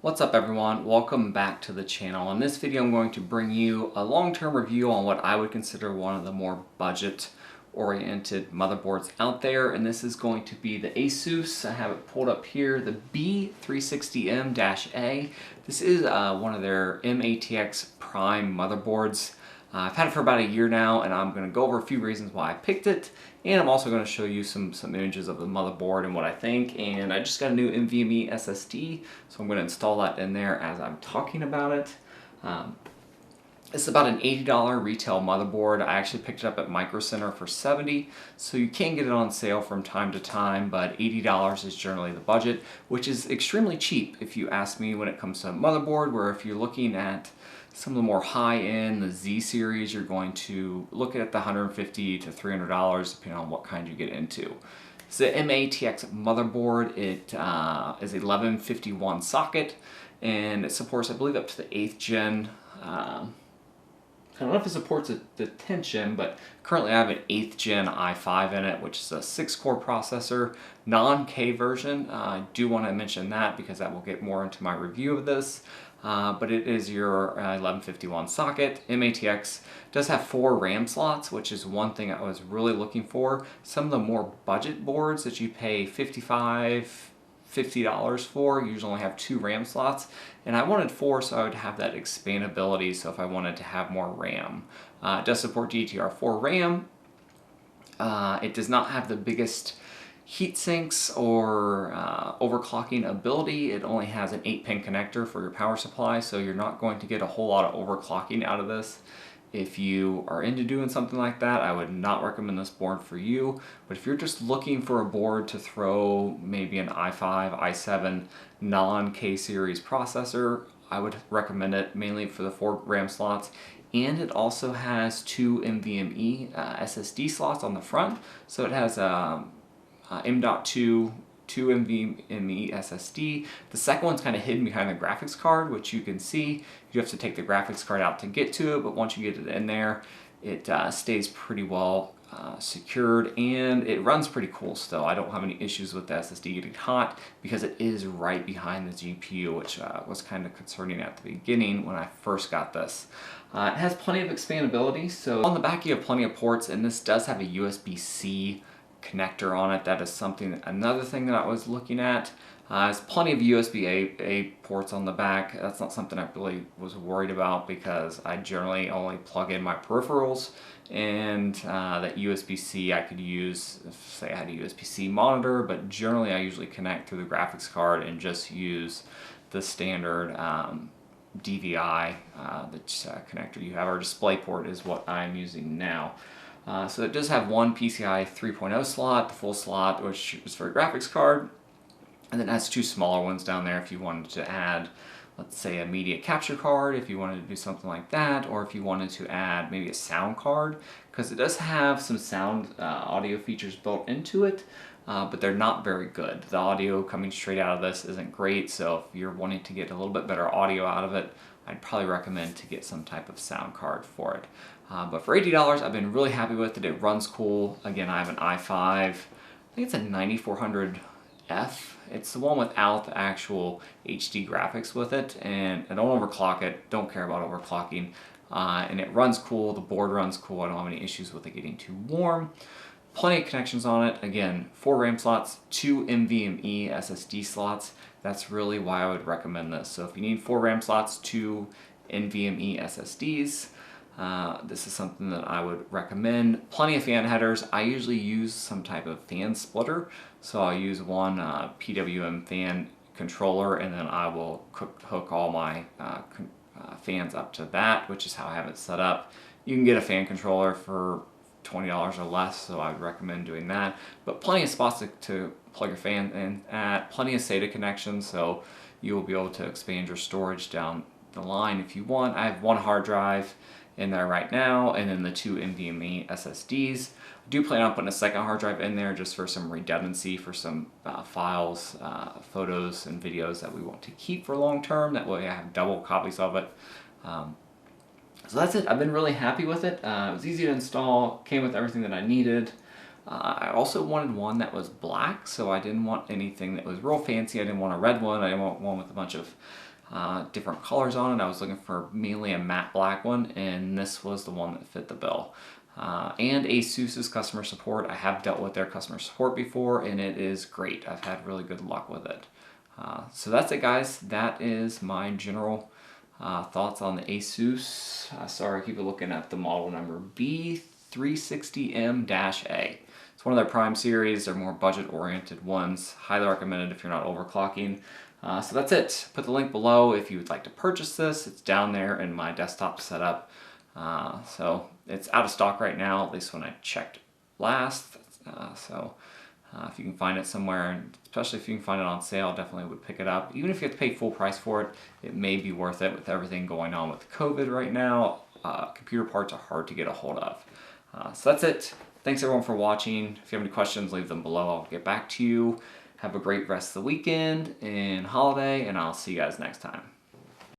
What's up everyone? Welcome back to the channel. In this video I'm going to bring you a long-term review on what I would consider one of the more budget-oriented motherboards out there, and this is going to be the Asus. I have it pulled up here, the B360M-A. This is one of their mATX Prime motherboards. I've had it for about a year now, and I'm going to go over a few reasons why I picked it, and I'm also going to show you some images of the motherboard and what I think. And I just got a new NVMe SSD, so I'm going to install that in there as I'm talking about it. It's about an $80 retail motherboard. I actually picked it up at Micro Center for $70, so you can get it on sale from time to time, but $80 is generally the budget, which is extremely cheap if you ask me when it comes to a motherboard, where if you're looking at some of the more high-end, the Z series, you're going to look at the $150 to $300 depending on what kind you get into. It's the mATX motherboard. It is a 1151 socket, and it supports, I believe, up to the 8th gen. I don't know if it supports the 10th gen, but currently I have an 8th gen i5 in it, which is a 6-core processor, non-K version. I do want to mention that because that will get more into my review of this. But it is your 1151 socket. mATX does have 4 RAM slots, which is one thing I was really looking for. Some of the more budget boards that you pay $50 for usually only have 2 RAM slots, and I wanted 4 so I would have that expandability, so if I wanted to have more RAM. It does support DDR4 RAM. It does not have the biggest heat sinks or overclocking ability. It only has an 8-pin connector for your power supply, so you're not going to get a whole lot of overclocking out of this. If you are into doing something like that, I would not recommend this board for you. But if you're just looking for a board to throw maybe an i5, i7 non-K series processor, I would recommend it mainly for the 4 RAM slots. And it also has 2 NVMe SSD slots on the front, so it has M.2 2 NVMe SSD. The second one's kind of hidden behind the graphics card, which you can see. You have to take the graphics card out to get to it, but once you get it in there, it stays pretty well secured, and it runs pretty cool still. I don't have any issues with the SSD getting hot because it is right behind the GPU, which was kind of concerning at the beginning when I first got this. It has plenty of expandability, so on the back you have plenty of ports, and this does have a USB-C connector on it. That is another thing that I was looking at. There's plenty of USB-A ports on the back. That's not something I really was worried about because I generally only plug in my peripherals, and that USB-C I could use if, say, I had a USB-C monitor, but generally I usually connect through the graphics card and just use the standard DVI connector you have. Our DisplayPort is what I'm using now. So it does have one PCI 3.0 slot, the full slot, which is for a graphics card, and then it has 2 smaller ones down there if you wanted to add, let's say, a media capture card, if you wanted to do something like that, or if you wanted to add maybe a sound card, because it does have some sound audio features built into it, but they're not very good. The audio coming straight out of this isn't great, so if you're wanting to get a little bit better audio out of it, I'd probably recommend to get some type of sound card for it. But for $80, I've been really happy with it. It runs cool. Again, I have an i5, I think it's a 9400F. It's the one without the actual HD graphics with it, and I don't overclock it, don't care about overclocking, and it runs cool, the board runs cool, I don't have any issues with it getting too warm. Plenty of connections on it. Again, 4 RAM slots, 2 NVMe SSD slots. That's really why I would recommend this. So if you need 4 RAM slots, 2 NVMe SSDs, this is something that I would recommend. Plenty of fan headers. I usually use some type of fan splitter, so I'll use one PWM fan controller, and then I will hook all my fans up to that, which is how I have it set up. You can get a fan controller for $20 or less, so I would recommend doing that. But plenty of spots to plug your fan in at, plenty of SATA connections, so you will be able to expand your storage down the line if you want. I have 1 hard drive in there right now, and then the 2 NVMe SSDs. I do plan on putting a second hard drive in there just for some redundancy for some files, photos, and videos that we want to keep for long term. That way I have double copies of it. So that's it. I've been really happy with it. It was easy to install, came with everything that I needed. I also wanted one that was black, so I didn't want anything that was real fancy. I didn't want a red one. I didn't want one with a bunch of different colors on it. I was looking for mainly a matte black one, and this was the one that fit the bill. And Asus's customer support. I have dealt with their customer support before, and it is great. I've had really good luck with it. So that's it, guys. That is my general thoughts on the Asus. Sorry, I keep looking at the model number B360M-A. It's one of their Prime series. They're more budget-oriented ones. Highly recommended if you're not overclocking. So that's it. Put the link below if you would like to purchase this. It's down there in my desktop setup. So it's out of stock right now, at least when I checked last. If you can find it somewhere, especially if you can find it on sale, definitely would pick it up. Even if you have to pay full price for it, it may be worth it with everything going on with COVID right now. Computer parts are hard to get a hold of. So that's it. Thanks everyone for watching. If you have any questions, leave them below. I'll get back to you. Have a great rest of the weekend and holiday, and I'll see you guys next time.